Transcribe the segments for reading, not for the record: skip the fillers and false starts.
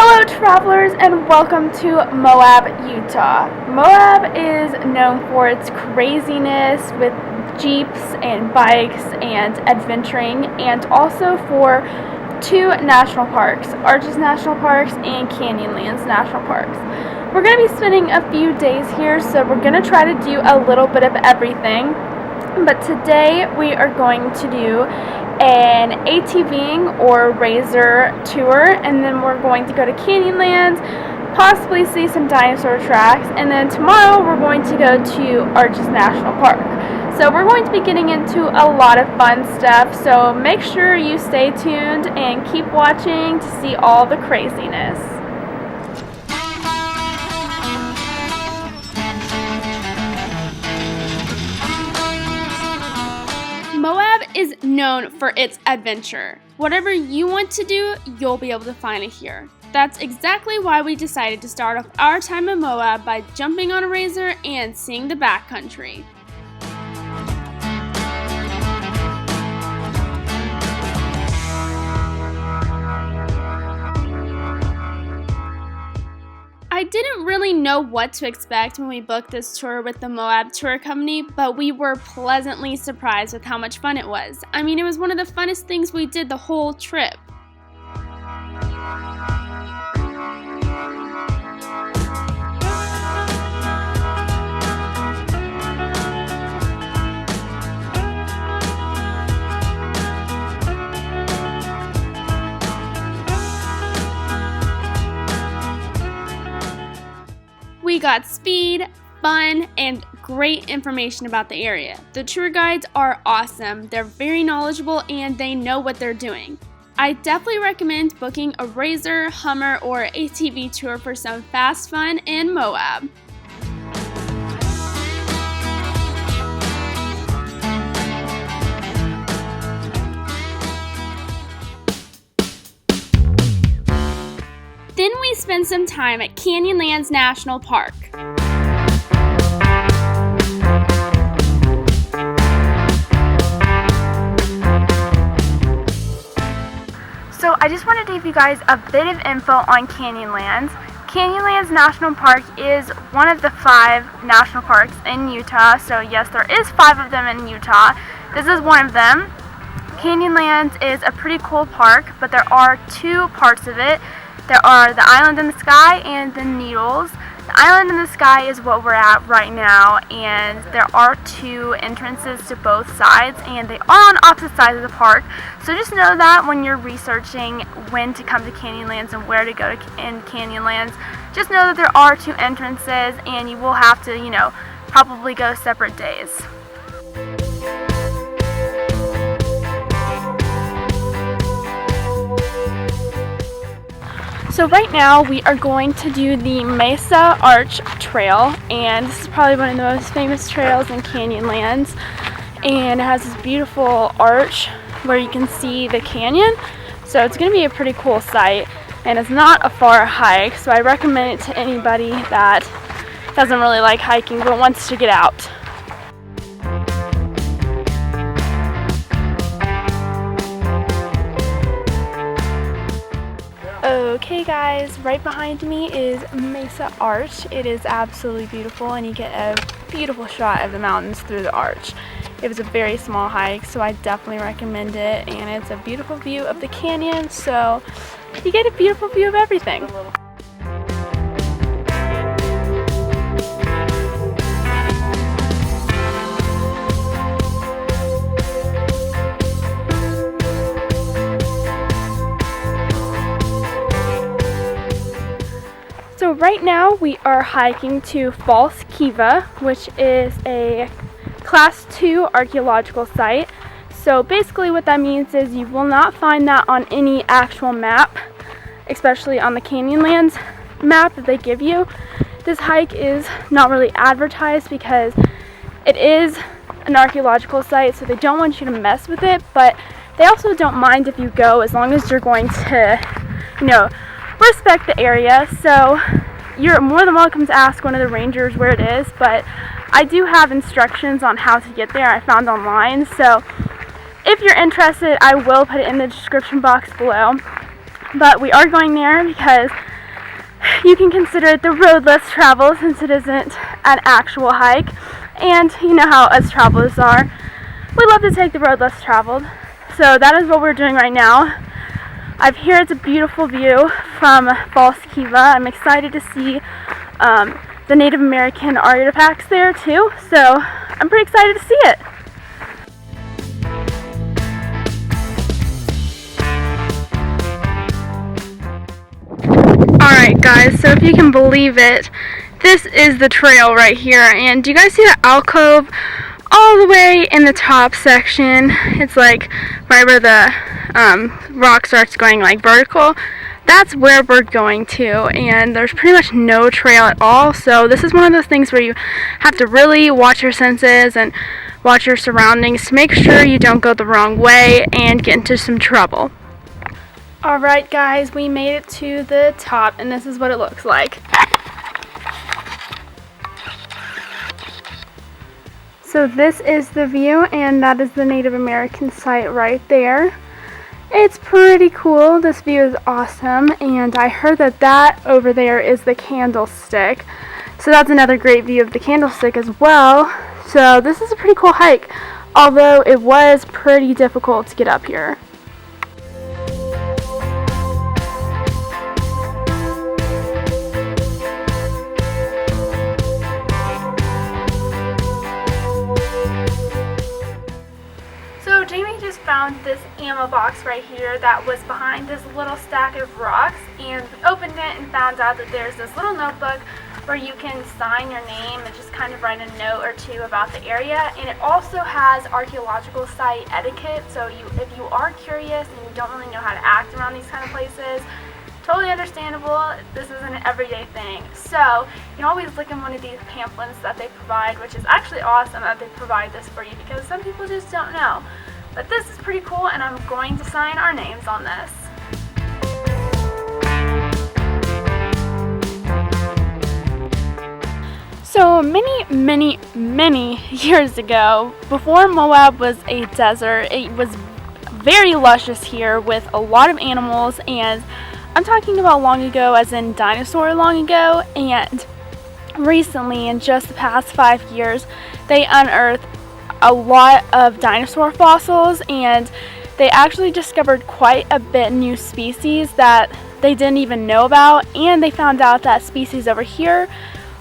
Hello travelers and welcome to Moab, Utah. Moab is known for its craziness with jeeps and bikes and adventuring, and also for two national parks, Arches National Parks and Canyonlands National Parks. We're going to be spending a few days here, so we're going to try to do a little bit of everything. But today we are going to do an ATVing or razr'ed tour, and then we're going to go to Canyonlands, possibly see some dinosaur tracks, and then tomorrow we're going to go to Arches National Park. So we're going to be getting into a lot of fun stuff, so make sure you stay tuned and keep watching to see all the craziness. Moab is known for its adventure. Whatever you want to do, you'll be able to find it here. That's exactly why we decided to start off our time in Moab by jumping on a razor and seeing the backcountry. I didn't really know what to expect when we booked this tour with the Moab Tour Company, but we were pleasantly surprised with how much fun it was. I mean, it was one of the funnest things we did the whole trip. We got speed, fun, and great information about the area. The tour guides are awesome, they're very knowledgeable, and they know what they're doing. I definitely recommend booking a razor, Hummer, or ATV tour for some fast fun in Moab. Then we spent some time at Canyonlands National Park. So I just wanted to give you guys a bit of info on Canyonlands. Canyonlands National Park is one of the 5 national parks in Utah. So yes, there is 5 of them in Utah. This is one of them. Canyonlands is a pretty cool park, but there are 2 parts of it. There are the Island in the Sky and the Needles. The Island in the Sky is what we're at right now, and there are 2 entrances to both sides, and they are on opposite sides of the park. So just know that when you're researching when to come to Canyonlands and where to go to in Canyonlands, just know that there are 2 entrances, and you will have to, probably go separate days. So right now we are going to do the Mesa Arch Trail, and this is probably one of the most famous trails in Canyonlands, and it has this beautiful arch where you can see the canyon, so it's going to be a pretty cool sight, and it's not a far hike, so I recommend it to anybody that doesn't really like hiking but wants to get out. Okay guys, right behind me is Mesa Arch. It is absolutely beautiful, and you get a beautiful shot of the mountains through the arch. It was a very small hike, so I definitely recommend it, and it's a beautiful view of the canyon, so you get a beautiful view of everything. So right now we are hiking to False Kiva, which is a Class 2 archaeological site. So basically what that means is you will not find that on any actual map, especially on the Canyonlands map that they give you. This hike is not really advertised because it is an archaeological site, so they don't want you to mess with it, but they also don't mind if you go as long as you're going to, respect the area. So you're more than welcome to ask one of the rangers where it is, but I do have instructions on how to get there I found online, so if you're interested I will put it in the description box below. But we are going there because you can consider it the road less traveled since it isn't an actual hike. And you know how us travelers are. We love to take the road less traveled. So that is what we're doing right now. I've here it's a beautiful view from False Kiva. I'm excited to see the Native American artifacts there too. So I'm pretty excited to see it. Alright guys, so if you can believe it, this is the trail right here, and do you guys see the alcove all the way in the top section? It's like right where the rock starts going like vertical. That's where we're going to, and there's pretty much no trail at all, so this is one of those things where you have to really watch your senses and watch your surroundings to make sure you don't go the wrong way and get into some trouble. Alright guys, we made it to the top, and this is what it looks like. So this is the view, and that is the Native American site right there. It's pretty cool. This view is awesome, and I heard that that over there is the candlestick. So that's another great view of the candlestick as well. So this is a pretty cool hike, although it was pretty difficult to get up here. Jamie just found this ammo box right here that was behind this little stack of rocks, and we opened it and found out that there's this little notebook where you can sign your name and just kind of write a note or two about the area. And it also has archaeological site etiquette, so if you are curious and you don't really know how to act around these kind of places, totally understandable. This is an everyday thing. So you can always look in one of these pamphlets that they provide, which is actually awesome that they provide this for you because some people just don't know. But this is pretty cool, and I'm going to sign our names on this. So many years ago, before Moab was a desert, it was very luscious here with a lot of animals, and I'm talking about long ago as in dinosaur long ago, and recently in just the past 5 years they unearthed a lot of dinosaur fossils, and they actually discovered quite a bit new species that they didn't even know about, and they found out that species over here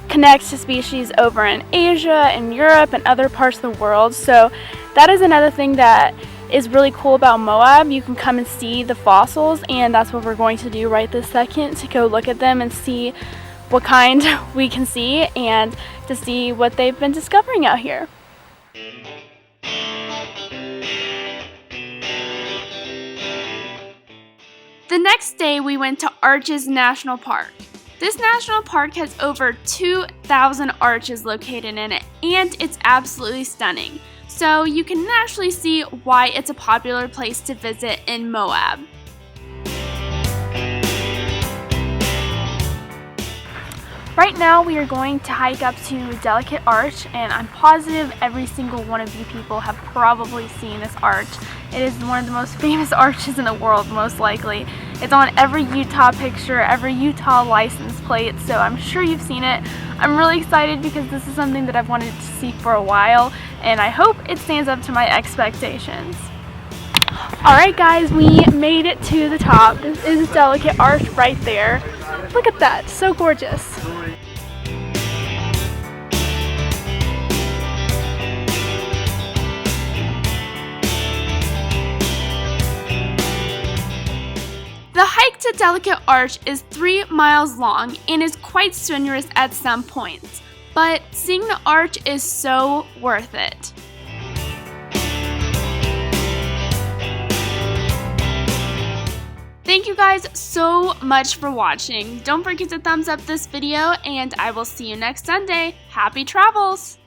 connects to species over in Asia and Europe and other parts of the world. So that is another thing that is really cool about Moab. You can come and see the fossils, and that's what we're going to do right this second, to go look at them and see what kind we can see and to see what they've been discovering out here. The next day we went to Arches National Park. This national park has over 2,000 arches located in it, and it's absolutely stunning. So you can actually see why it's a popular place to visit in Moab. Right now we are going to hike up to Delicate Arch, and I'm positive every single one of you people have probably seen this arch. It is one of the most famous arches in the world, most likely. It's on every Utah picture, every Utah license plate, so I'm sure you've seen it. I'm really excited because this is something that I've wanted to see for a while, and I hope it stands up to my expectations. Alright guys, we made it to the top. This is Delicate Arch right there. Look at that, so gorgeous. The hike to Delicate Arch is 3 miles long and is quite strenuous at some points, but seeing the arch is so worth it. Thank you guys so much for watching. Don't forget to thumbs up this video, and I will see you next Sunday. Happy travels!